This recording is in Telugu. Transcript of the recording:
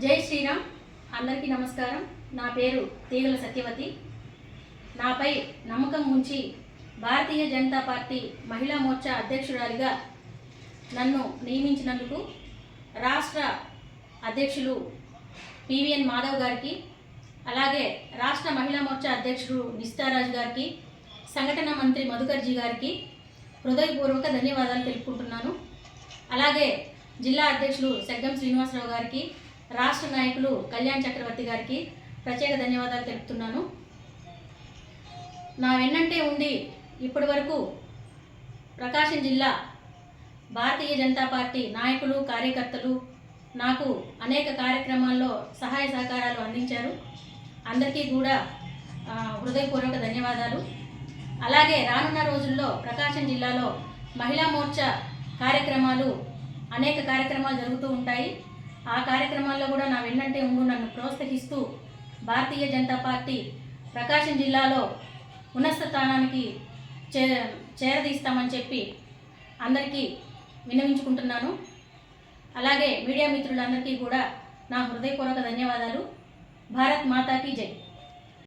జై శ్రీరామ్. అందరికీ నమస్కారం. నా పేరు తీగల సత్యవతి. నాపై నమ్మకం ఉంచి భారతీయ జనతా పార్టీ మహిళా మోర్చా అధ్యక్షురాలిగా నన్ను నియమించినందుకు రాష్ట్ర అధ్యక్షులు పివిఎన్ మాధవ్ గారికి, అలాగే రాష్ట్ర మహిళా మోర్చా అధ్యక్షుడు నిస్తారాజ్ గారికి, సంఘటన మంత్రి మధుకర్జీ గారికి హృదయపూర్వక ధన్యవాదాలు తెలుపుకుంటున్నాను. అలాగే జిల్లా అధ్యక్షులు సెగ్గం శ్రీనివాసరావు గారికి, రాష్ట్ర నాయకులు కళ్యాణ్ చక్రవర్తి గారికి ప్రత్యేక ధన్యవాదాలు తెలుపుతున్నాను. నా వెన్నంటే ఉండి ఇప్పటి వరకు ప్రకాశం జిల్లా భారతీయ జనతా పార్టీ నాయకులు, కార్యకర్తలు నాకు అనేక కార్యక్రమాల్లో సహాయ సహకారాలు అందించారు. అందరికీ కూడా హృదయపూర్వక ధన్యవాదాలు. అలాగే రానున్న రోజుల్లో ప్రకాశం జిల్లాలో మహిళా మోర్చా అనేక కార్యక్రమాలు జరుగుతూ ఉంటాయి. ఆ కార్యక్రమాల్లో కూడా నా వెన్నంటే ఉండు నన్ను ప్రోత్సహిస్తూ భారతీయ జనతా పార్టీ ప్రకాశం జిల్లాలో ఉన్నత స్థానానికి చేరదీస్తామని చెప్పి అందరికీ విన్నవించుకుంటున్నాను. అలాగే మీడియా మిత్రులందరికీ కూడా నా హృదయపూర్వక ధన్యవాదాలు. భారత్ మాతాకి జై.